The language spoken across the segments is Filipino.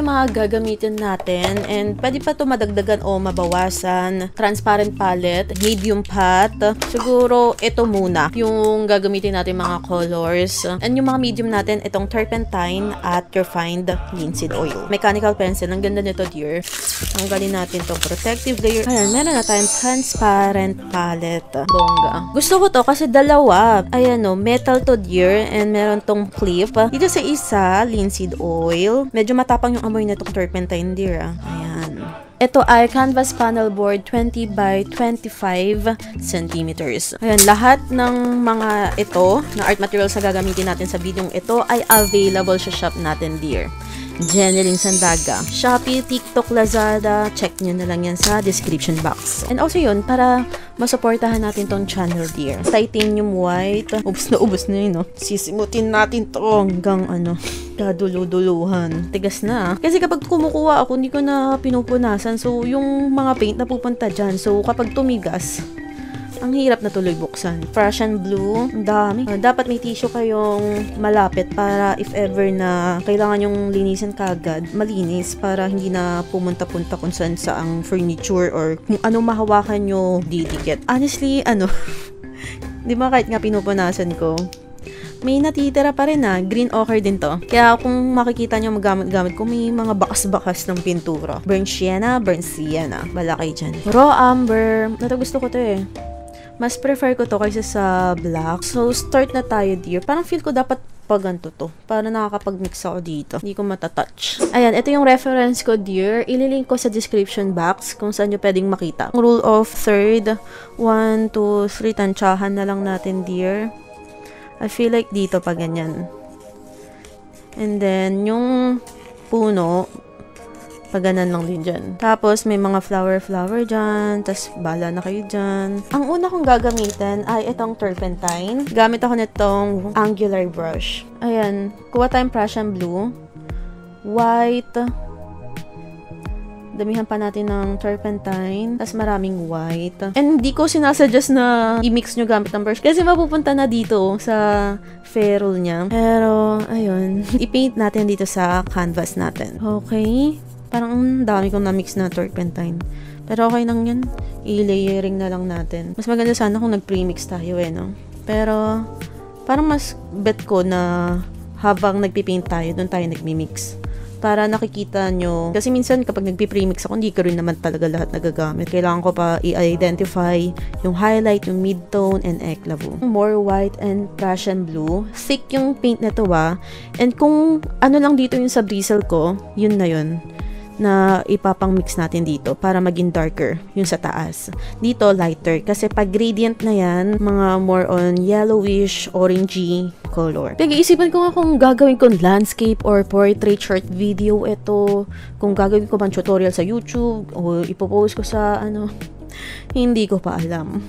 yung mga gagamitin natin and pwede pa ito madagdagan o mabawasan. Transparent palette, medium pot. Siguro ito muna yung gagamitin natin mga colors. And yung mga medium natin, itong turpentine at refined linseed oil. Mechanical pencil, ang ganda nito dear. Tanggalin natin itong protective layer. Ayan, meron na tayong transparent palette. Bongga. Gusto ko to kasi dalawa. Ayan o, metal to dear and meron tong clip. Dito sa isa, linseed oil. Medyo matapang yung amoy na itong turpentine dear. Ayan. Ito ay canvas panel board 20 by 25 centimeters. Ayan, lahat ng mga ito na art materials na gagamitin natin sa video ito ay available sa shop natin dear. Jeneling Sandaga, Shopee, TikTok, Lazada, check nyo na lang yan sa description box. And also yun, para masuportahan natin tong channel dear. Titanium white, ubos na yun no. Sisimutin natin to hanggang kaduluduluhan. Tigas na. Kasi kapag kumukuha ako, hindi ko na pinupunasan. So, yung mga paint na pupunta dyan. So, kapag tumigas, ang hirap na tuloy buksan. Prussian blue, ang dami. Dapat may tissue kayong malapit para if ever na kailangan yung linisin kagad, malinis para hindi na pumunta-punta kung saan sa ang furniture or kung ano mahawakan nyo didikit. Honestly, di ba kahit nga pinupunasan ko, may natitira pa rin green ochre din to. Kaya kung makikita nyo magamit-gamit ko, may mga bakas-bakas ng pintura. Burnt sienna, bala kayo dyan. Raw amber, ito gusto ko to eh. Mas prefer ko to kaysa sa black. So, start na tayo dear. Parang feel ko dapat paganto to. Para nakakapag-mix ako dito. Hindi ko matatouch. Ayan, ito yung reference ko dear. Ililink ko sa description box kung saan nyo pwedeng makita. Rule of third. 1, 2, 3. Tansyahan na lang natin dear. I feel like dito pa ganyan. And then, yung puno, paganan lang din dyan. Tapos, may mga flower dyan. Tapos, bala na kayo dyan. Ang una kong gagamitin ay itong turpentine. Gamit ako nitong angular brush. Ayan. Kuha tayong Prussian blue. White. Damihan pa natin ng turpentine. Tapos, maraming white. And hindi ko sinasuggest na i-mix nyo gamit ng brush. Kasi mapupunta na dito sa ferrule niya. Pero, ayun. I-paint natin dito sa canvas natin. Okay. Parang dami kong na-mix na turpentine. Pero okay lang yan. I-layering na lang natin. Mas maganda sana kung nag-premix tayo no? Pero, parang mas bet ko na habang nagpipaint tayo, doon tayo nagmi-mix. Para nakikita nyo. Kasi minsan kapag nagpi-premix ako, hindi ko rin naman talaga lahat nagagamit. Kailangan ko pa i-identify yung highlight, yung mid-tone, and eclavo. More white and Prussian blue. Thick yung paint na to And kung ano lang dito yung sa bristle ko, yun na yun na ipapang-mix natin dito para maging darker yung sa taas. Dito, lighter. Kasi pag gradient na yan, mga more on yellowish, orangey color. Pag-iisipan ko nga kung gagawin ko landscape or portrait short video ito, kung gagawin ko bang tutorial sa YouTube o ipopost ko sa hindi ko pa alam.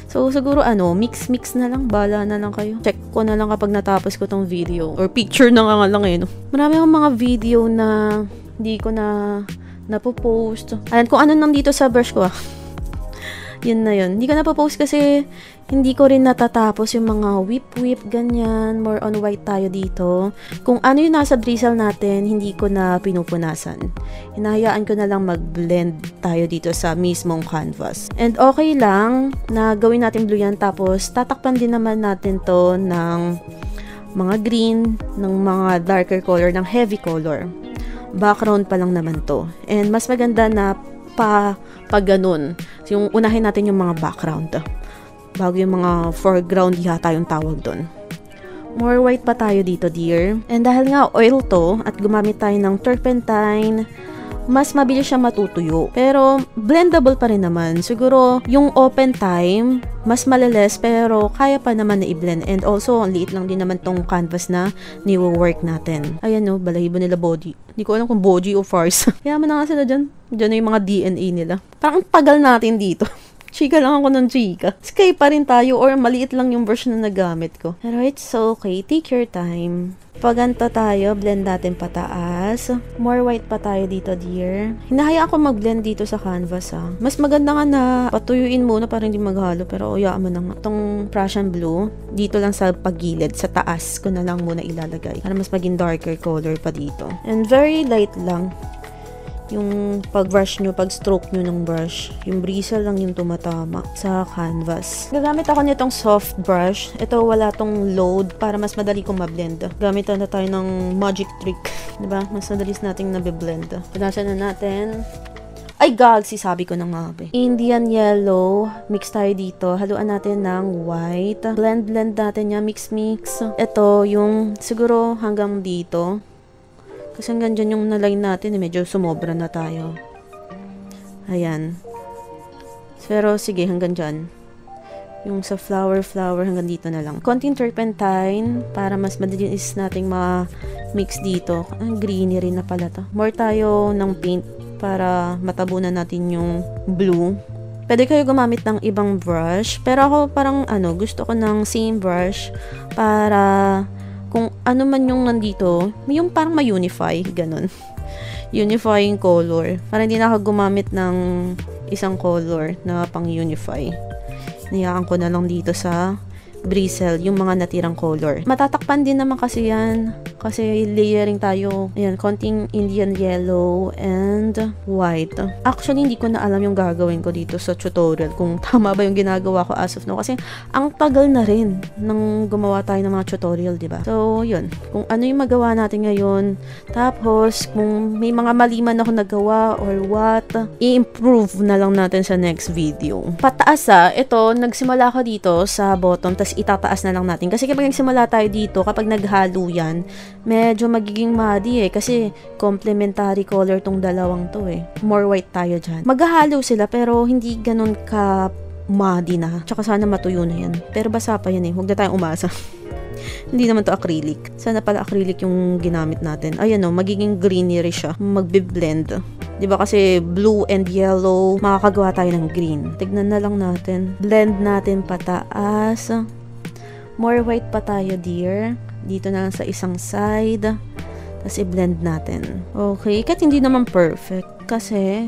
So, siguro mix na lang, bala na lang kayo. Check ko na lang kapag natapos ko tong video. Or picture na nga lang Marami akong mga video na hindi ko na napopost. Ayan, kung ano nang dito sa brush ko Yun na yun. Hindi ko napopost kasi hindi ko rin natatapos yung mga whip, ganyan. More on white tayo dito. Kung ano yung nasa drizzle natin, hindi ko na pinupunasan. Hinahayaan ko na lang mag-blend tayo dito sa mismong canvas. And okay lang na gawin natin blue yan. Tapos, tatakpan din naman natin to ng mga green, ng mga darker color, ng heavy color. Background pa lang naman to. And mas maganda na pag ganun. Yung unahin natin yung mga background. Bago yung mga foreground yata yung tawag doon. More white pa tayo dito, dear. And dahil nga oil to, at gumamit tayo ng turpentine, mas mabilis siya matutuyo. Pero, blendable pa rin naman. Siguro, yung open time, mas maliles, pero kaya pa naman na i-blend. And also, ang liit lang din naman tong canvas na niwo-work natin. Ayan balahibo nila body. Hindi ko alam kung body o farce. Kaya man na nga sila dyan. Dyan na yung mga DNA nila. Parang tagal natin dito. Chika lang ako ng chika. Sky pa rin tayo or maliit lang yung brush na nagamit ko. Pero it's okay. Take your time. Pag ganito tayo, blend natin pataas. More white pa tayo dito, dear. Hinahayaan ko mag-blend dito sa canvas, ha. Mas maganda nga na patuyuin muna para hindi maghalo. Pero uyaan mo na nga. Itong Prussian blue, dito lang sa paggilid, sa taas ko na lang muna ilalagay. Para mas maging darker color pa dito. And very light lang. Yung pag-brush nyo, pag-stroke nyo ng brush, yung bristle lang yung tumatama sa canvas. Gagamit ako nitong soft brush. Ito, wala tong load para mas madali kong mablend. Gamit na tayo ng magic trick. Diba? Mas madali nating nabiblend. Panasan na natin. Ay, gag! Sabi ko na nga, be. Indian yellow. Mix tayo dito. Haluan natin ng white. Blend natin yan. Mix. Ito, yung siguro hanggang dito. Kasi hanggang dyan yung naline natin, medyo sumobra na tayo. Ayan. Pero sige, hanggang dyan. Yung sa flower, hanggang dito na lang. Konting turpentine, para mas madalis nating ma-mix dito. Ang greeny rin na pala to. More tayo ng paint para matabunan natin yung blue. Pwede kayo gumamit ng ibang brush. Pero ako parang gusto ko ng same brush para kung ano man yung nandito, yung parang ma-unify, ganun. Unifying color. Para hindi na ako gumamit ng isang color na pang-unify. Niyaan ko na lang dito sa bristle, yung mga natirang color. Matatakpan din naman kasi yan. Kasi layering tayo. Ayan, konting Indian yellow and white. Actually, hindi ko na alam yung gagawin ko dito sa tutorial. Kung tama ba yung ginagawa ko as of now. Kasi ang tagal na rin nang gumawa tayo ng mga tutorial, diba? So, yun. Kung ano yung magawa natin ngayon. Tapos, kung may mga mali man ako nagawa or what, i-improve na lang natin sa next video. Pataas ito, nagsimula ako dito sa bottom, tas itataas na lang natin. Kasi kapag nagsimula tayo dito, kapag naghalo yan, medyo magiging muddy kasi complementary color tong dalawang to More white tayo dyan. Maghahalo sila pero hindi ganun ka muddy na. Tsaka sana matuyo na yan. Pero basa pa yan Huwag na tayong umasa. Hindi naman to acrylic. Sana pala acrylic yung ginamit natin. Ayan magiging greenish siya. Magbe-blend. Diba kasi blue and yellow, makakagawa tayo ng green. Tignan na lang natin. Blend natin pataas. More white pa tayo, dear. Dito na lang sa isang side. Tapos i-blend natin. Okay. Kahit hindi naman perfect. Kasi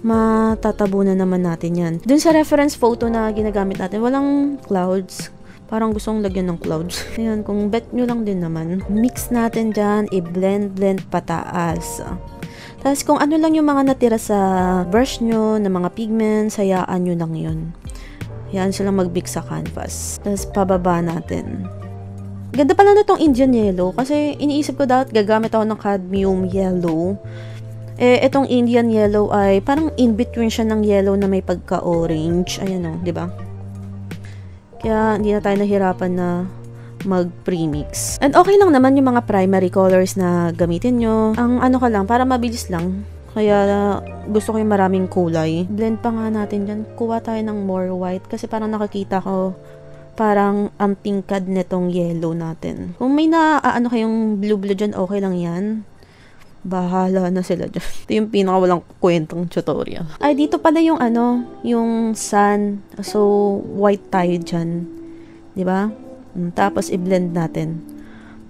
matatabunan naman natin yan. Dun sa reference photo na ginagamit natin, walang clouds. Parang gustong lagyan ng clouds. Ayan, kung bet nyo lang din naman. Mix natin dyan. I-blend pataas. Tapos kung ano lang yung mga natira sa brush nyo, na mga pigments, hayaan nyo lang yun. Hayaan silang mag-mix sa canvas. Tapos pababa natin. Ganda pala na itong Indian yellow kasi iniisip ko dapat gagamit ako ng cadmium yellow. Itong Indian yellow ay parang in-between siya ng yellow na may pagka-orange. Ayan diba? Kaya hindi na tayo nahirapan na mag-premix. And okay lang naman yung mga primary colors na gamitin nyo. Ang ka lang, para mabilis lang. Kaya gusto ko yung maraming kulay. Blend pa nga natin dyan. Kuha tayo ng more white kasi parang nakakita ko parang ang tingkad netong yellow natin. Kung may kayong blue dyan, okay lang yan. Bahala na sila dyan. Ito yung pinakawalang kwentong tutorial. Ay, dito pala yung yung sun. So, white tayo dyan. Diba? Tapos, i-blend natin.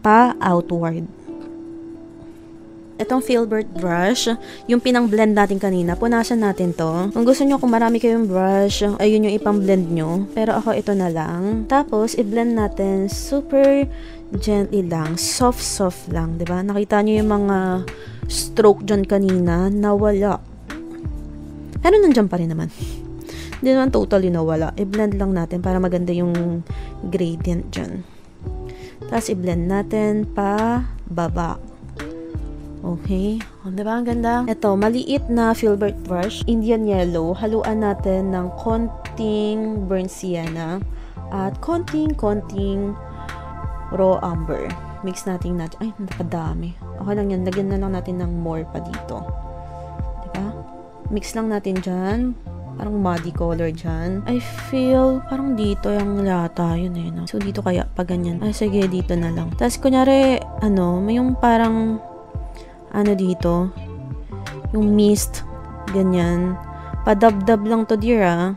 Pa-outward. Itong Filbert brush, yung pinang-blend natin kanina, punasan natin to. Kung gusto nyo, kung marami kayong brush, ayun yung ipang-blend nyo. Pero ako, ito na lang. Tapos, i-blend natin super gently lang. Soft lang, diba? Nakita nyo yung mga stroke dyan kanina, nawala. Pero nandyan pa rin naman. Hindi naman totally nawala. I-blend lang natin para maganda yung gradient dyan. Tapos, i-blend natin pa baba. Okay. Diba ang ganda? Ito, maliit na Filbert brush. Indian yellow. Haluan natin ng konting burnt sienna at konting raw umber. Mix natin. Ay, nakadami. Okay lang yan. Lagyan na lang natin ng more pa dito. Diba? Mix lang natin dyan. Parang muddy color dyan. I feel parang dito yung lata. Yun no? So, dito kaya pa ganyan. Ay, sige, dito na lang. Tapos, kunyari, may yung parang dito, yung mist, ganyan. Padabdab lang to, dear,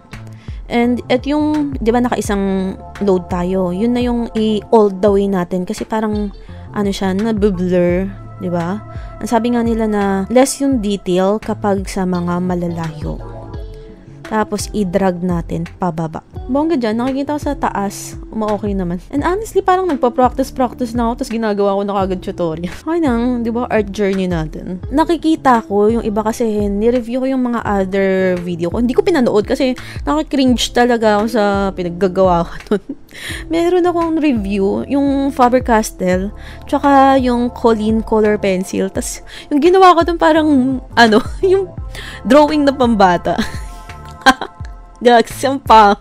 And at yung, di ba naka-isang load tayo, yun na yung i-all the way natin kasi parang, ano siya, nabiblur, di ba? Ang sabi nga nila na less yung detail kapag sa mga malalayo. Tapos, i-drag natin pababa. Bongga dyan, nakikita ko sa taas, okay naman. And honestly, parang nagpa-practice lang ako, tapos ginagawa ko na kagad tutorial. Okay nang, di ba, art journey natin. Nakikita ko, yung iba kasi, ni-review ko yung mga other video ko. Hindi ko pinanood kasi nakikringe talaga ako sa pinaggagawa ko nun. Meron akong review, yung Faber-Castell, tsaka yung Colleen color pencil. Tapos, yung ginawa ko dun parang, yung drawing na pambata. Gagsampa.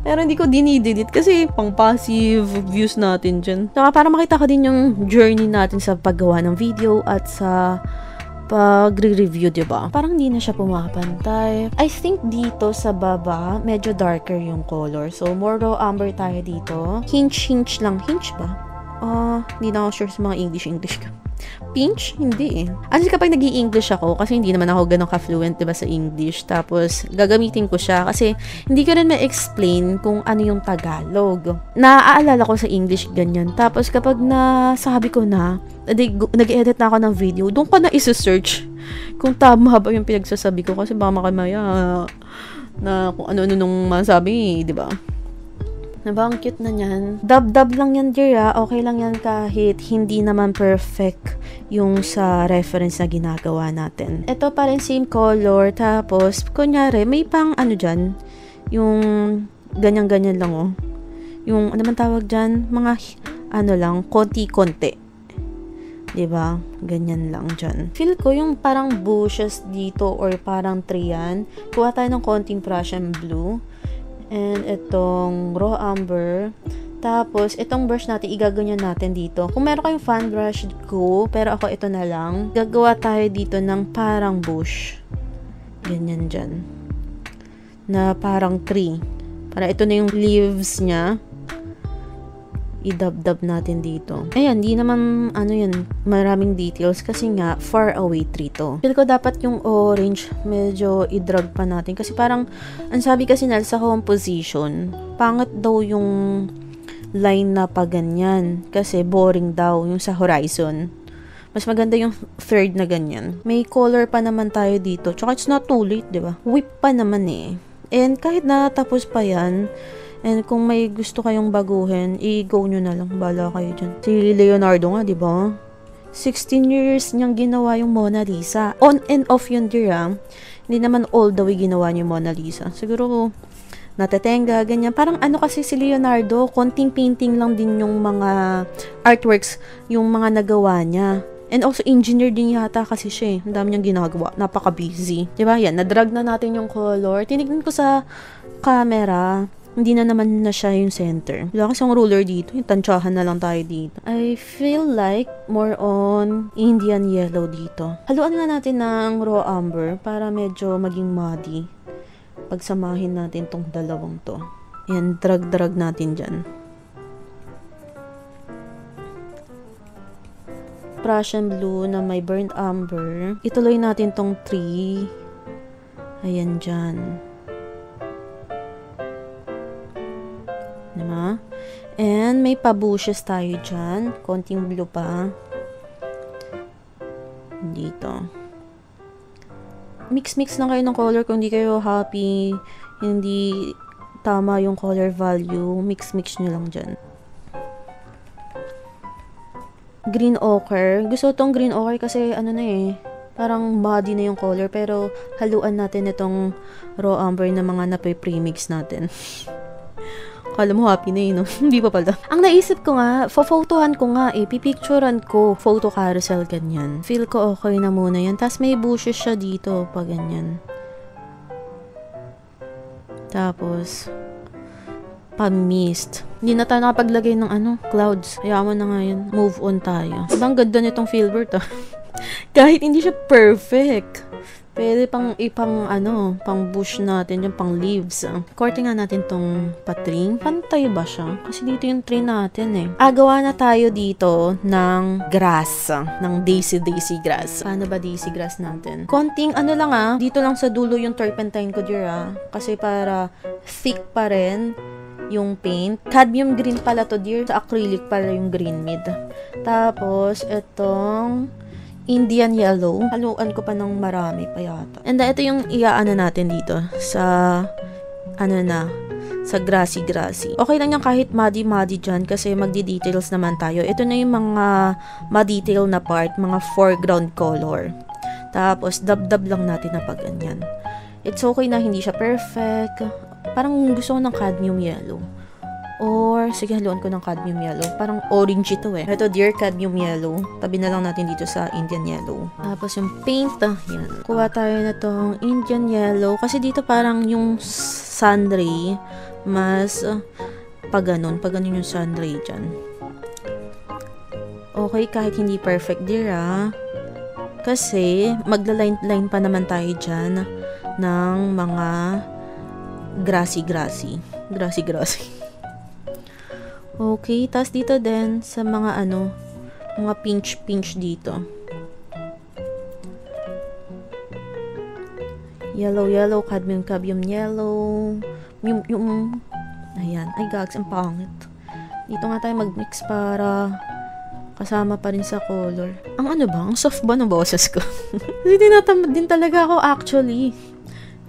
Pero hindi ko dinidedit kasi pang passive views natin dyan. Saka para makita ko din yung journey natin sa paggawa ng video at sa pag-review, diba? Parang hindi na siya pumapantay. I think dito sa baba, medyo darker yung color. So, more raw amber tayo dito. Hinge lang. Hinge ba? Hindi na ako sure sa mga English ka. Pinch? Hindi eh. Actually, kapag nag-i-English ako, kasi hindi naman ako ganun ka-fluent, diba, sa English. Tapos, gagamitin ko siya kasi hindi ko rin ma-explain kung ano yung Tagalog. Naaalala ko sa English ganyan. Tapos, kapag nasabi ko na, nag-edit na ako ng video, doon ko na isa-search kung tama ba yung pinagsasabi ko. Kasi baka makamaya na kung ano-ano nung masabi, diba? Diba, ang cute na yan. Dab-dab lang yan, dear. Okay lang yan kahit hindi naman perfect yung sa reference na ginagawa natin. Ito pa rin same color. Tapos, kunyari, may pang dyan. Yung ganyan-ganyan lang, oh. Yung, ano man tawag dyan? Mga, lang, konti-konti. Diba? Ganyan lang dyan. Feel ko yung parang bushes dito or parang tree yan. Kuha tayo ng konting Prussian blue. And itong raw amber. Tapos, itong brush natin, igaganyan natin dito. Kung meron kayong fan brush, go. Pero ako, ito na lang. Gagawa tayo dito ng parang bush. Ganyan dyan. Na parang tree. Para ito na yung leaves niya. Idab-dab natin dito. Ayan, di naman, maraming details kasi nga, far away tree to. Feel ko dapat yung orange, medyo i-drag pa natin. Kasi parang, ang sabi kasi nila sa composition, pangit daw yung line na pa ganyan. Kasi boring daw yung sa horizon. Mas maganda yung third na ganyan. May color pa naman tayo dito. Tsaka it's not too late, diba? Whip pa naman eh. And kahit natapos pa yan, and kung may gusto kayong baguhin, i-go nyo na lang. Bala kayo dyan. Si Leonardo nga, diba? 16 years niyang ginawa yung Mona Lisa. On and off yun, dear. Hindi naman all the way ginawa niya yung Mona Lisa. Siguro, natatenga, ganyan. Parang kasi si Leonardo, konting painting lang din yung mga artworks, yung mga nagawa niya. And also, engineer din yata kasi siya. Ang dami niyang ginagawa. Napaka-busy. Diba? Yan, nadrag na natin yung color. Tinignan ko sa camera. Hindi na naman na siya yung center. Wala kasi yung ruler dito. Yung tansyahan na lang tayo dito. I feel like more on Indian yellow dito. Haluan nga natin ng raw amber para medyo maging muddy. Pagsamahin natin tong dalawang to. Yan, drag-drag natin dyan. Prussian blue na may burnt amber. Ituloy natin tong tree. Ayan dyan. Diba? And may pa-bushes tayo dyan. Konting blue pa. Dito. Mix-mix lang kayo ng color kung hindi kayo happy, hindi tama yung color value. Mix-mix nyo lang dyan. Green ochre. Gusto tong green ochre kasi parang body na yung color. Pero haluan natin itong raw amber na mga nape-premix natin. Kala mo happy na no? Hindi pa pala. Ang naisip ko nga, photohan ko nga pipicturean ko. Photo carousel, ganyan. Feel ko okay na muna yan. Tapos may bushes siya dito, pa ganyan. Tapos, pa-mist. Hindi na tayo nakapaglagay ng clouds. Hayaan mo na nga yun. Move on tayo. Ang ganda nitong Filbert Kahit hindi siya perfect. Pwede pang bush natin, yung pang leaves. Korte nga natin tong patring. Pantay ba siya? Kasi dito yung tree natin eh. Gawa na tayo dito ng grass. Ng daisy grass. Paano ba daisy grass natin? Konting lang dito lang sa dulo yung turpentine ko dear Kasi para thick pa rin yung paint. Cadmium green pala to dear. Sa acrylic pala yung green mid. Tapos, itong Indian yellow. Haluan ko pa ng marami pa yata. And ito yung iaano natin dito sa sa grassy. Okay lang yan kahit muddy dyan kasi magdi-details naman tayo. Ito na yung mga ma-detail na part, mga foreground color. Tapos dab-dab lang natin na pag ganyan. It's okay na hindi siya perfect. Parang gusto ko ng cadmium yellow. Or, sige, haluan ko ng cadmium yellow. Parang orange ito eh. Ito, dear cadmium yellow. Tabi na lang natin dito sa Indian yellow. Tapos yung paint, yan. Kuha tayo na tong Indian yellow. Kasi dito parang yung sun ray, mas paganon yung sun ray dyan. Okay, kahit hindi perfect, dear Kasi, magla-line pa naman tayo dyan ng mga grassy. Okay, tas dito din sa mga mga pinch dito. Yellow, cadmium yellow. Yung ayan, ay gags, ang pangit. Dito nga tayo mag-mix para kasama pa rin sa color. Ang soft ba ng boses ko? Hindi tinatamad din talaga ako actually.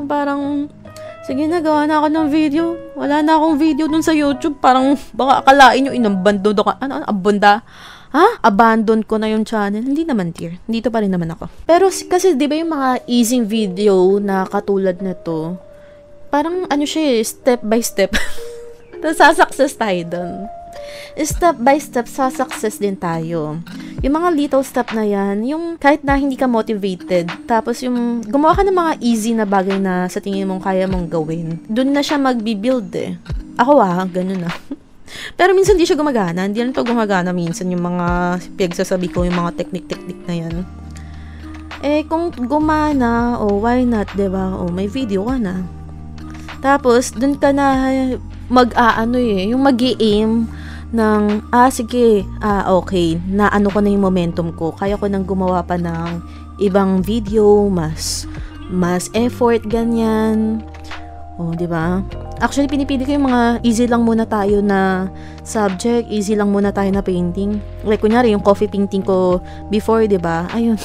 Parang sige na, gawa na ako ng video. Wala na akong video dun sa YouTube. Parang baka akalain nyo inabandon ko. Abunda? Abandon ko na yung channel. Hindi naman, dear. Dito pa rin naman ako. Pero kasi, di ba yung mga easy video na katulad na to, parang siya step by step. Tapos sasuccess tayo dun. Step by step, sasuccess din tayo. Yung mga little step na yan, yung kahit na hindi ka motivated, tapos yung gumawa ka ng mga easy na bagay na sa tingin mong kaya mong gawin, dun na siya magbi-build eh. Ako ganun Pero minsan di siya gumagana. Hindi rin to gumagana minsan yung mga pinagsasabi ko, yung mga technique na yan. Kung gumana, why not, diba? May video ka na. Tapos, dun ka na yung mag-i-aim ng, sige, okay, ko na yung momentum ko. Kaya ko nang gumawa pa ng ibang video, mas effort, ganyan. Diba? Actually, pinipili ko yung mga easy lang muna tayo na subject, easy lang muna tayo na painting. Like, kunyari, yung coffee painting ko before, diba? Ayun.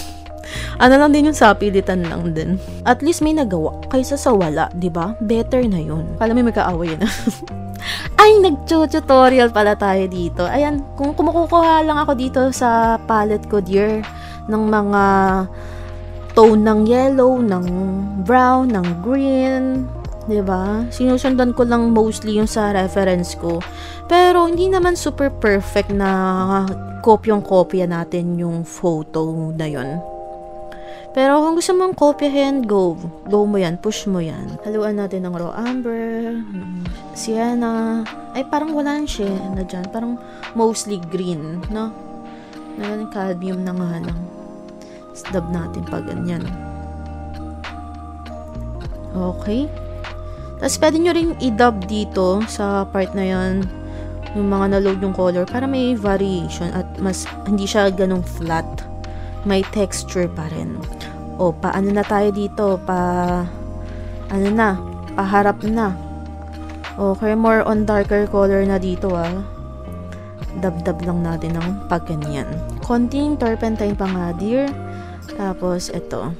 Lang din yung sapilitan lang din. At least may nagawa kaysa sa wala, diba? Better na yun. Kala may magkaaway na. Ay, nag-tutorial pala tayo dito. Ayan, kung kumukuha lang ako dito sa palette ko, dear, ng mga tone ng yellow, ng brown, ng green, diba? Sinusundan ko lang mostly yung sa reference ko. Pero, hindi naman super perfect na kopyang-kopya natin yung photo na yun. Pero kung gusto mong kopyahin, go mo yan, push mo yan. Haluan natin ng raw amber, sienna. Ay, parang wala yung sienna dyan. Parang mostly green, no? Nalang cadmium na nga lang. Dab natin pag ganyan. Okay. Tapos pwede nyo rin i-dub dito sa part na yan, yung mga na-load yung color, para may variation at mas hindi siya ganong flat. May texture pa rin. Paano na tayo dito? Paharap na. Okay, more on darker color na dito Dab-dab lang natin ng pagganyan. Konting turpentine pa nga, dear. Tapos, ito.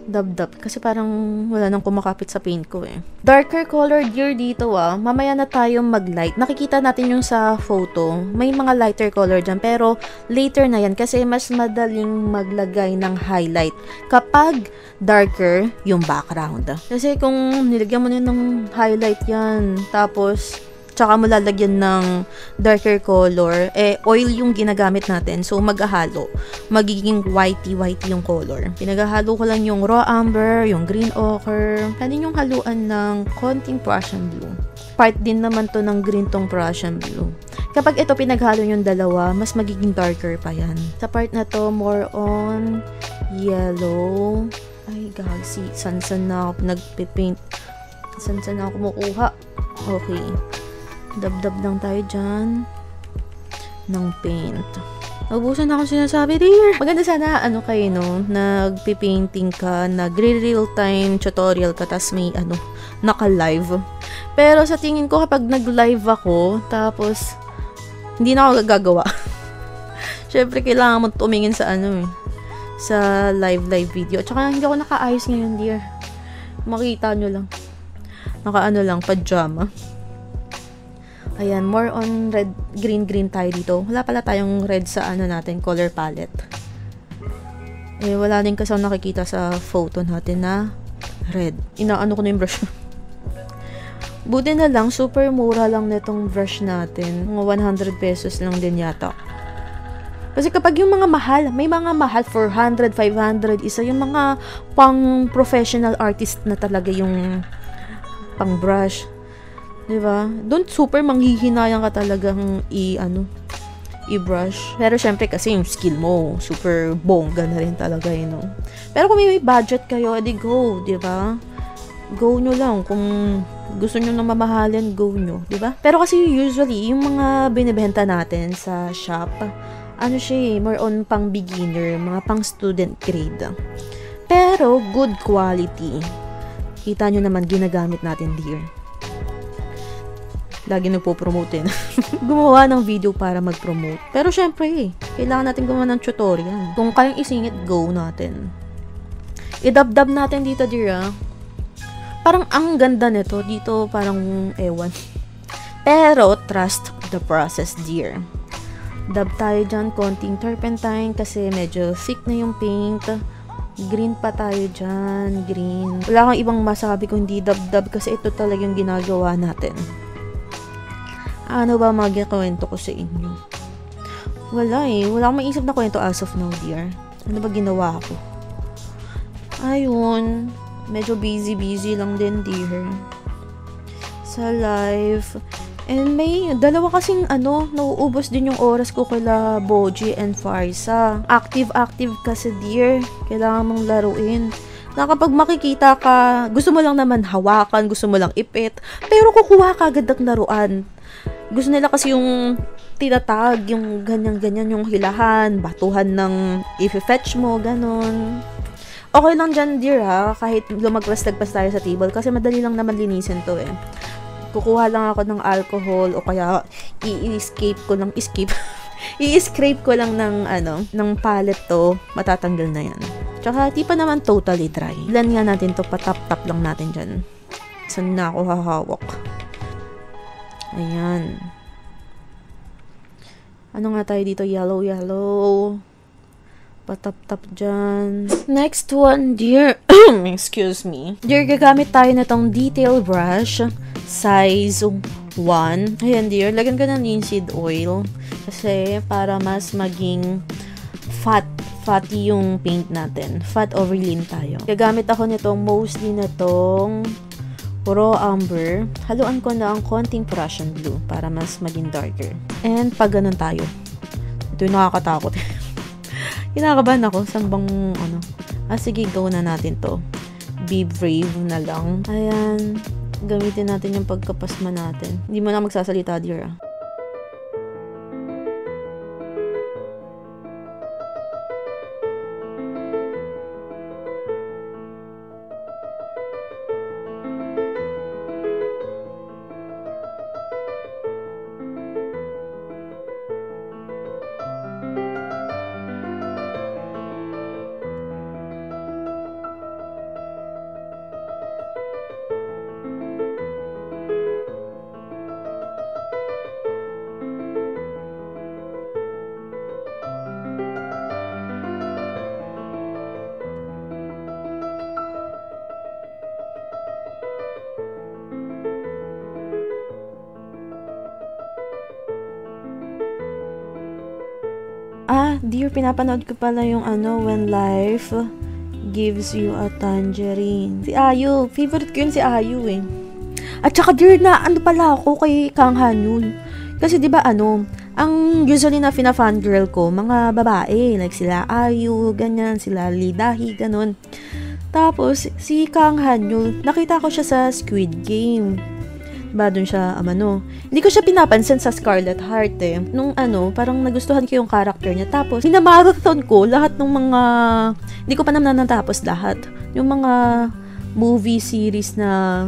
Dab-dab. Kasi parang wala nang kumakapit sa paint ko Darker color, dear, dito Mamaya na tayong mag-light. Nakikita natin yung sa photo. May mga lighter color dyan. Pero later na yan kasi mas madaling maglagay ng highlight kapag darker yung background. Kasi kung nilagyan mo na ng highlight yan, tapos tsaka mo lalagyan ng darker color, oil yung ginagamit natin. So, maghahalo. Magiging whitey yung color. Pinaghahalo ko lang yung raw amber, yung green ochre. Pwede yung haluan ng konting Prussian blue. Part din naman to ng green tong Prussian blue. Kapag ito pinaghalo yung dalawa, mas magiging darker pa yan. Sa part na to, more on yellow. Ay, galaxy. San na ako nagpipaint. San na ako kumukuha. Okay. Dab-dab lang tayo dyan ng paint. Naubusan na akong sinasabi, dear. Maganda sana, kayo, no? Nagpipainting ka, nagre-real time tutorial ka, tas may, naka-live. Pero sa tingin ko, kapag nag-live ako, tapos, hindi na ako gagawa. Syempre, kailangan mo tumingin sa, sa live video. At saka, hindi ako nakaayos ngayon, dear. Makita nyo lang. Lang, pajama. Ayan, more on red, green tayo dito. Wala pala tayong red sa natin, color palette. Eh, wala din kasi ako nakikita sa photo natin na red. Inaano ko na yung brush. Buti na lang, super mura lang nitong brush natin. Mga 100 pesos lang din yata. Kasi kapag yung mga mahal, may mga mahal, 400, 500, isa yung mga pang professional artist na talaga yung pang brush. Diba? Don't super manghihinayang ka talagang i-brush. Pero syempre kasi yung skill mo, super bongga na rin talaga yun, no? Pero kung may budget kayo, edi go, diba? Go nyo lang. Kung gusto nyo na mamahalin, go nyo, diba? Pero kasi usually, yung mga binibenta natin sa shop, siya more on pang beginner, mga pang student grade. Pero, good quality. Kita nyo naman, ginagamit natin, dear. Lagi nagpo-promote din. Gumawa ng video para mag-promote. Pero syempre, kailangan natin gumawa ng tutorial. Kung kayang isingit, go natin. Idab-dab natin dito, dear. Parang ang ganda nito. Dito parang ewan. Pero, trust the process, dear. Dab tayo dyan, konting turpentine kasi medyo thick na yung paint. Green pa tayo dyan, green. Wala kang ibang masabi kung hindi dab-dab kasi ito talaga yung ginagawa natin. Ano ba magkikwento ko sa inyo? Wala wala akong maisip na kwento as of now, dear. Ano ba ginawa ko? Ayun, medyo busy lang din, dear. Sa life. And may dalawa kasing nauubos din yung oras ko kila Boji and Farsa. Active kasi, dear. Kailangan mong laruin. Na kapag makikita ka, gusto mo lang naman hawakan, gusto mo lang ipit, pero kukuha ka agad ng laruan. Gusto nila kasi yung tinatag, yung ganyan-ganyan, yung hilahan, batuhan ng i-fetch mo, ganon. Okay lang dyan, dear, ha? Kahit lumagpas-lagpas tayo sa table, kasi madali lang naman linisin to, Kukuha lang ako ng alcohol, o kaya i-scrape ko lang ng palette to, matatanggal na yan. Tsaka, di pa naman totally dry. Ilan nga natin to, patap-tap lang natin dyan. Saan na ako hahawak? Ayan. Ano nga tayo dito? Yellow. Patap-tap dyan. Next one, dear. Excuse me. Dear, gagamit tayo na tong detail brush. Size 1. Ayan, dear. Lagyan ka ng linseed oil. Kasi, para mas maging fatty yung paint natin. Fat over lean tayo. Gagamit ako nitong mostly na tong raw umber. Haluan ko na ang konting Prussian blue para mas maging darker. And pag ganun tayo. Ito yung nakakatakot. Kinakabahan ako. Saan bang sige, go na natin to. Be brave na lang. Ayan. Gamitin natin yung pagkapasma natin. Hindi mo na magsasalita, dear, Dear, pinapanood ko pala yung When Life Gives You a Tangerine. Si Ayu. Favorite ko yun si Ayu, At saka, dear, na pala ako kay Kang Hanyul. Kasi, di ba, ang usually na fangirl ko, mga babae. Like, sila Ayu, ganyan, sila Lidahi, ganun. Tapos, si Kang Han-yul, nakita ko siya sa Squid Game. Ba, dun siya, hindi ko siya pinapansin sa Scarlet Heart eh. Nung parang nagustuhan ko yung character niya. Tapos, minamarathon ko lahat ng mga, hindi ko pa naman natapos lahat. Yung mga movie series na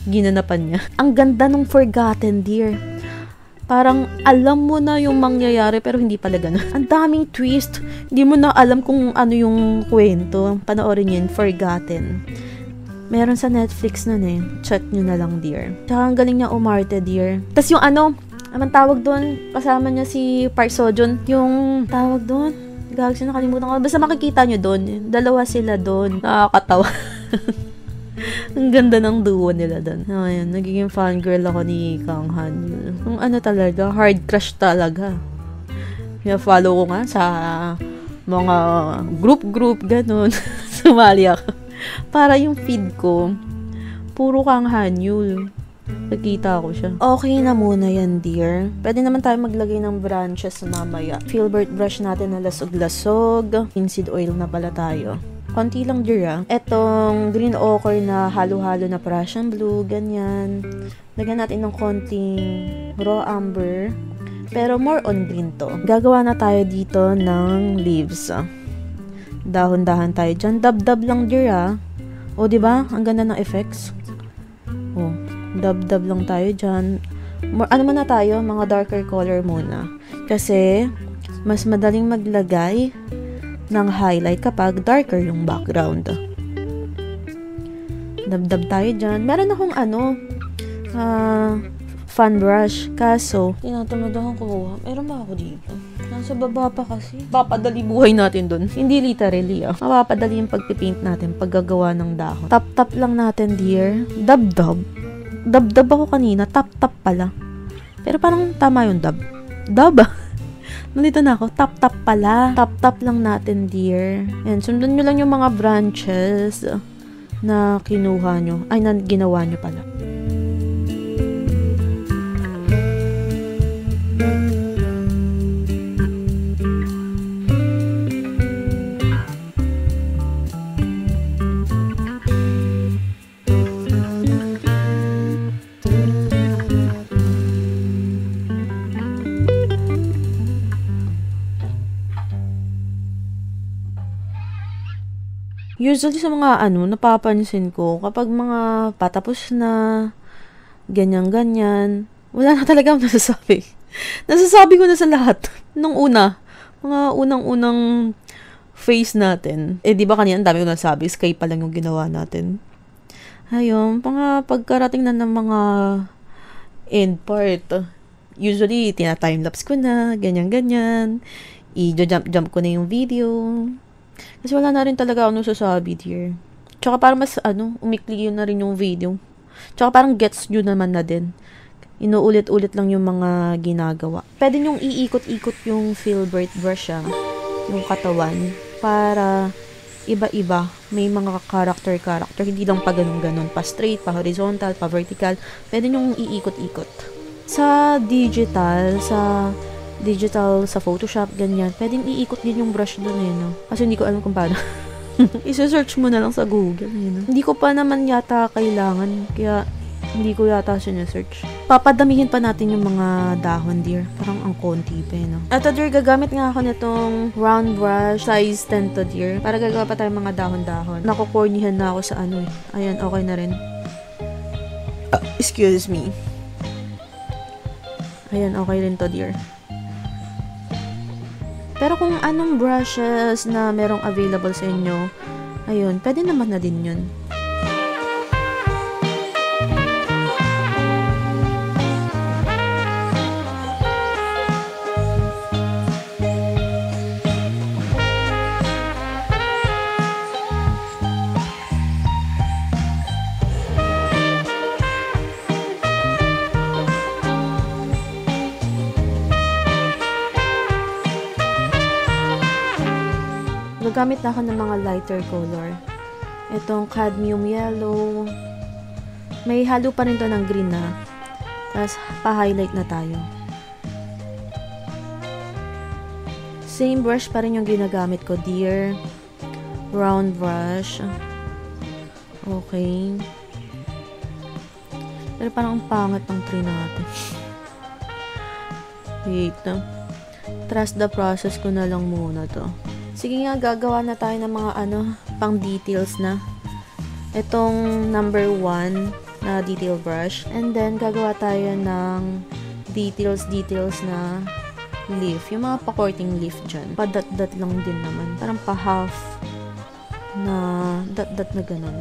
ginanapan niya. Ang ganda nung Forgotten Dear. Parang alam mo na yung mangyayari pero hindi pala ganun. Ang daming twist. Hindi mo na alam kung ano yung kwento. Panoorin yun, Forgotten. Meron sa Netflix nun eh. Check nyo na lang, dear. Tsaka ang galing niya umarte, dear. Tapos yung anong tawag doon? Kasama niya si Park Seo-joon. Yung tawag doon? Gagawin, nakalimutan ko. Basta makikita nyo doon. Dalawa sila doon. Nakakatawa. Ang ganda ng duo nila doon. Ayun, nagiging fangirl ako ni Kang Han-yul. Yung talaga, hard crush talaga. Kaya follow ko nga sa mga group, ganun. Sumali ako. Para yung feed ko, puro Kang Han-yul. Nakita ko siya. Okay na muna yan, dear. Pwede naman tayo maglagay ng branches mamaya. Filbert brush natin na lasog-lasog. Linseed oil na pala tayo. Konti lang, dear. Etong green ochre na halo-halo na Prussian blue, ganyan. Lagyan natin ng konting raw amber. Pero more on green to. Gagawa na tayo dito ng leaves. Dahon-dahan tayo dyan. Dab-dab lang, dear, O, diba? Ang ganda ng effects. O, dab-dab lang tayo dyan. Muna tayo? Mga darker color muna. Kasi, mas madaling maglagay ng highlight kapag darker yung background. Dab-dab tayo dyan. Meron akong fan brush. Kaso, tinatamad akong kumuha. Meron ba ako dito? Nasa baba pa kasi. Papadali buhay natin dun. Hindi literally mapapadali yung pagpipaint natin, paggagawa ng dahon. Tap-tap lang natin, dear. Dab-dab. Dab-dab ako kanina. Tap-tap pala. Pero parang tama yung dab. Dab. Nalito na ako. Tap-tap pala. Tap-tap lang natin, dear. And sundan nyo lang yung mga branches na kinuha nyo. Ay, na ginawa nyo pala. Usually sa mga napapansin ko, kapag mga patapos na, ganyan-ganyan, wala na talaga akong nasasabi. Nasasabi ko na sa lahat. Nung mga unang-unang phase natin. Di ba kanina, ang dami ko nasabi, Sky pa lang yung ginawa natin. Ayun, pagkarating na ng mga end part, usually, tina-timelapse ko na, ganyan-ganyan, i-jump ko na yung video. Kasi wala na rin talaga ako nasasabi, dear. Tsaka parang mas, umikli yun na rin yung video. Tsaka parang gets nyo naman na din. Inuulit-ulit lang yung mga ginagawa. Pwede nyong iikot-ikot yung Filbert brush, yung katawan, para iba-iba. May mga character. Hindi lang pa ganun-ganun. Pa straight, pa horizontal, pa vertical. Pwede nyong iikot-ikot. Sa digital, sa Photoshop, ganyan. Pwedeng iikot din yung brush doon no? Kasi hindi ko alam kung paano. Isa-search mo na lang sa Google, no? Hindi ko pa naman yata kailangan, kaya hindi ko yata sinesearch. Papadamihin pa natin yung mga dahon, dear. Parang ang konti pa, no? At dear, gagamit nga ako nitong round brush, size 10 to, dear. Para gagawa pa tayo mga dahon-dahon. Nakukornihan na ako sa Ayan, okay na rin. Excuse me. Ayan, okay rin to, dear. Pero kung anong brushes na merong available sa inyo, ayun, pwede naman na din yun. Gagamit na ako ng mga lighter color. Itong cadmium yellow. May halo pa rin to ng green na. Tapos, pa-highlight na tayo. Same brush pa rin yung ginagamit ko, dear. Round brush. Okay. Pero parang ang pangit ng tree natin. Wait. Trust the process ko na lang muna to. Sige nga, gagawa na tayo ng mga pang details na. Itong number 1 na detail brush. And then, gagawa tayo ng details na leaf. Yung mga pa-courting leaf dyan. Pa-dot-dot lang din naman. Parang pa-half na dot-dot na ganun.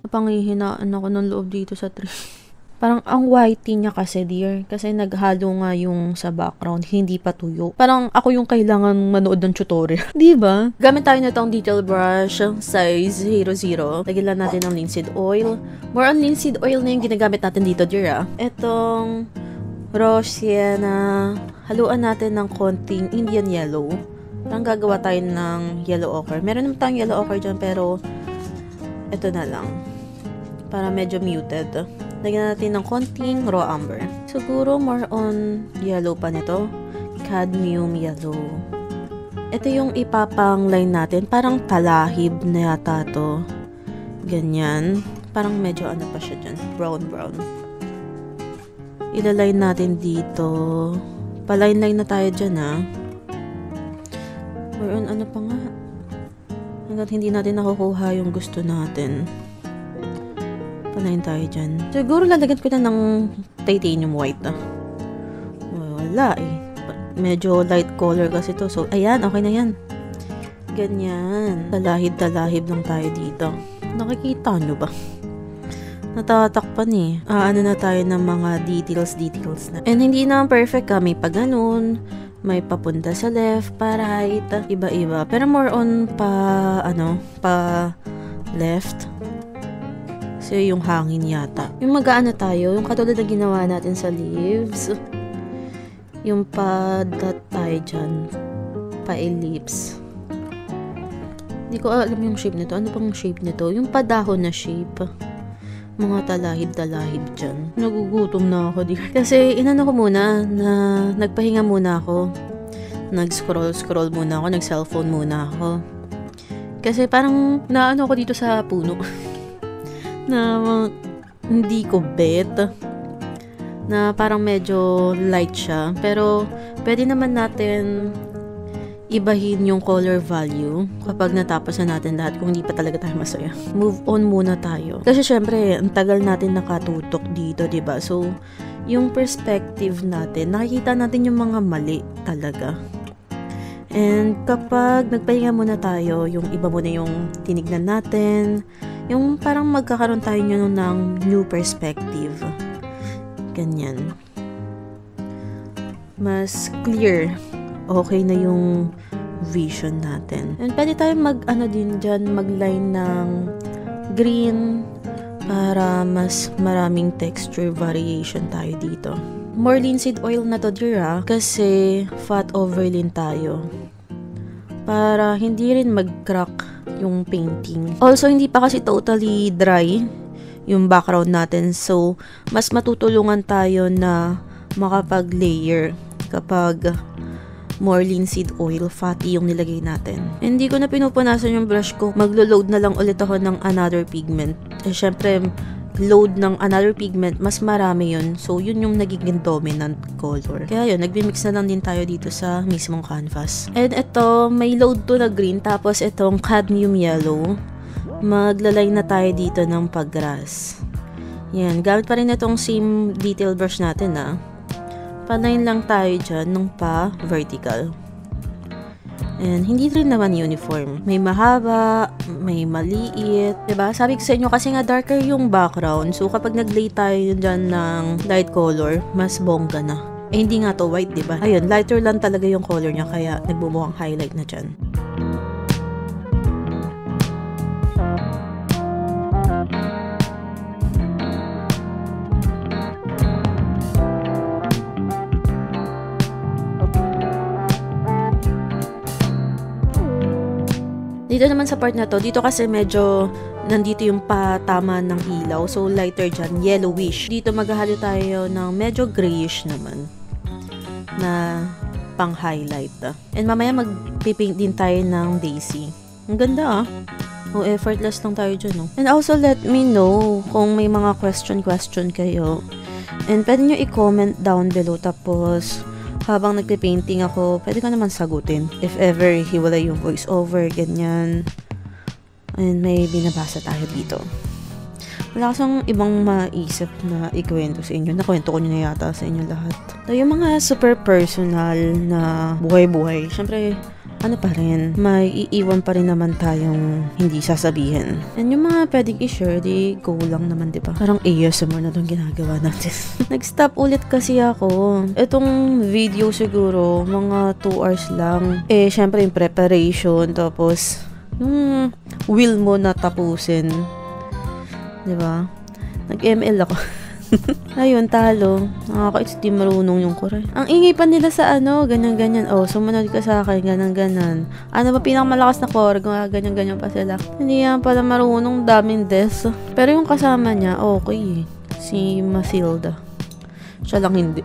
Napanghihinaan ako ng loob dito sa tree. Parang ang whitey niya kasi, dear. Kasi naghalo nga yung sa background, hindi pa tuyo. Parang ako yung kailangan manood ng tutorial. Diba? Gamit tayo na itong detail brush, size 00. Lagyan lang natin ng linseed oil. More on linseed oil na yung ginagamit natin dito, dear. Itong raw sienna. Haluan natin ng konting Indian yellow. Parang gagawa tayo ng yellow ochre. Meron naman tayong yellow ochre dyan, pero ito na lang. Para medyo muted. Lagyan natin ng konting raw amber. Siguro more on yellow pa nito. Cadmium yellow. Ito yung ipapang line natin. Parang talahib na yata to. Ganyan. Parang medyo pa siya dyan. Brown. Ilaline natin dito. Paline-line na tayo dyan More on pa nga. Hanggat hindi natin nakukuha yung gusto natin. Panayin tayo dyan. Siguro lalagyan ko na ng titanium white Wala Medyo light color kasi to. So, ayan. Okay na yan. Ganyan. Talahib lang tayo dito. Nakikita nyo ba? Natatakpan ano na tayo ng mga details na. And hindi naman perfect May pa ganun. May papunta sa left, pa right. Iba-iba. Pero more on pa left. So, yung hangin yata. Yung mag-aano tayo, yung katulad na ginawa natin sa leaves. Yung pa-dot tayo dyan. Pa-ellipse. Hindi ko alam yung shape nito. Ano pang shape nito? Yung padahon na shape. Mga talahib dyan. Nagugutom na ako. Kasi inano ko muna na nagpahinga muna ako. Nag-scroll muna ako. Nag-cellphone muna ako. Kasi parang naano ako dito sa puno. Na hindi ko bet na parang medyo light siya, pero pwede naman natin ibahin yung color value kapag natapos na natin lahat kung hindi pa talaga tayo masaya. Move on muna tayo kasi syempre ang tagal natin nakatutok dito, diba? So yung perspective natin, nakikita natin yung mga mali talaga. And kapag nagpahinga muna tayo, yung iba muna yung tinignan natin, yung parang magkakaroon tayo nyo ng new perspective. Ganyan. Mas clear. Okay na yung vision natin. And pwede tayo mag-line ng green para mas maraming texture variation tayo dito. More linseed oil na to, dear, kasi fat overlay tayo. Para hindi rin mag-crack yung painting. Also, hindi pa kasi totally dry yung background natin. So, mas matutulungan tayo na makapag-layer kapag more linseed oil, fatty yung nilagay natin. Hindi ko na pinupunasan yung brush ko. Maglo-load na lang ulit ako ng another pigment. Syempre, load ng another pigment, mas marami yun. So, yun yung nagiging dominant color. Kaya yun, nagbi-mix na lang din tayo dito sa mismong canvas. And ito, may load to na green, tapos itong cadmium yellow. Maglalay na tayo dito ng pag-grass. Yan, gamit pa rin itong same detail brush natin Palayin lang tayo dyan ng pa-vertical. And hindi rin naman uniform. May mahaba, may maliit. Diba? Sabi ko sa inyo kasi nga darker yung background. So kapag nag-lay tayo dyan ng light color, mas bongga na. Hindi nga to white, diba? Ayun, lighter lang talaga yung color niya kaya nagbumukhang highlight na dyan. Dito naman sa part na to, dito kasi medyo nandito yung patama ng ilaw. So, lighter dyan, yellowish. Dito maghahalo tayo ng medyo grayish naman na pang-highlight. And mamaya mag-paint din tayo ng daisy. Ang ganda Oh, effortless lang tayo dyan, And also, let me know kung may mga question kayo. And pwede nyo i-comment down below. Tapos, habang nagpe-painting ako, pwede ko naman sagutin. If ever, hiwalay yung voice-over, ganyan. And may binabasa tayo dito. Wala kasang ibang maisip na ikwento sa inyo. Nakwento ko nyo na yata sa inyo lahat. So, yung mga super personal na buhay-buhay, syempre, ano pa rin, may iiwan pa rin naman tayong hindi sasabihin. And yung mga pwedeng i-share, di go lang naman, di ba? Parang ASMR na itong ginagawa natin. Nag-stop ulit kasi ako. Itong video siguro, mga 2 hours lang. Syempre yung preparation, tapos yung will mo na tapusin. Di ba? Nag-ML ako. Ayun, talo. Nakaka-it's di marunong yung kore. Ang ingay pa nila sa ganyan-ganyan. Sumunod ka sa akin, ganyan-ganyan. Ano ba pinakamalakas na kore? Ganyan-ganyan pa sila. Hindi yan pala marunong, daming death. Pero yung kasama niya, okay. Si Matilda. Siya lang hindi.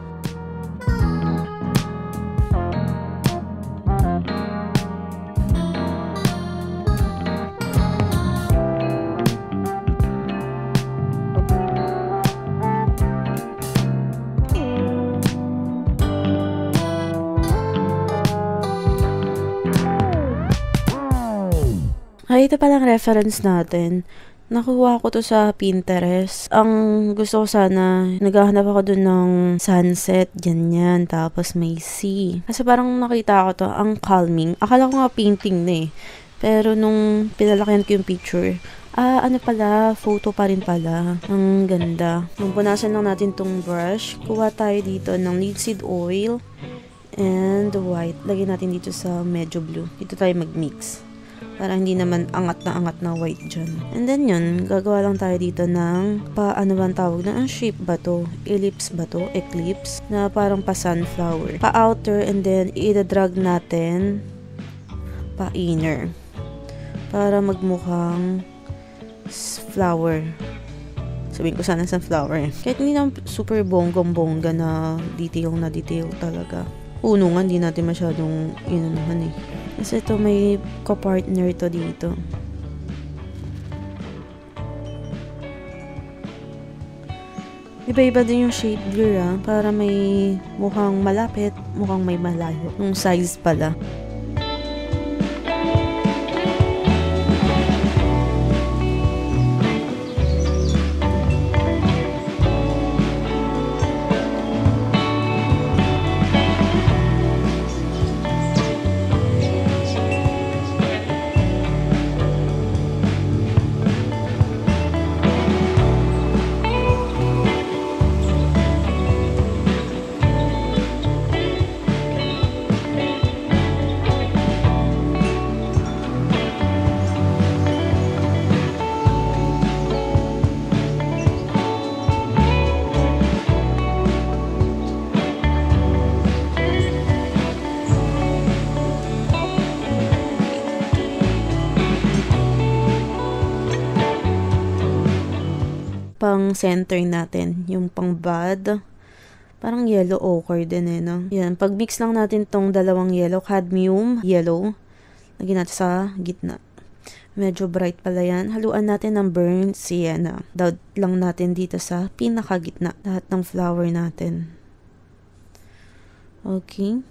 Ay, ito palang reference natin. Nakuha ko to sa Pinterest. Ang gusto ko sana, naghahanap ako dun ng sunset, ganyan, tapos may sea. Kasi parang nakita ko to, ang calming. Akala ko nga painting na Pero nung pinalakihan ko yung picture, ano pala, photo pa rin pala. Ang ganda. Nung punasan lang natin tong brush, kuha tayo dito ng linseed oil and white. Lagyan natin dito sa medyo blue. Dito tayo mag-mix. Para hindi naman angat na white dyan. And then yun, gagawa lang tayo dito ng ano bang tawag na? Ang shape ba to? Ellipse ba to? Eclipse? Na parang pa-sunflower. Pa-outer and then i-drag natin pa-inner. Para magmukhang flower. Sabihin ko sana sunflower. Kahit hindi naman super bonggong-bongga na detail talaga. Puno nga, hindi natin masyadong inanuhan Kasi ito may ka-partner to dito. Iba-iba din yung shade blur para may mukhang malapit, mukhang may malayo. Yung size pala. Pang center natin, yung pang bud. Parang yellow ochre din no? Yan, pag mix lang natin tong dalawang yellow, cadmium, yellow. Lagyan natin sa gitna. Medyo bright pala yan. Haluan natin ng burnt sienna. Dot lang natin dito sa pinakagitna. Lahat ng flower natin. Okay.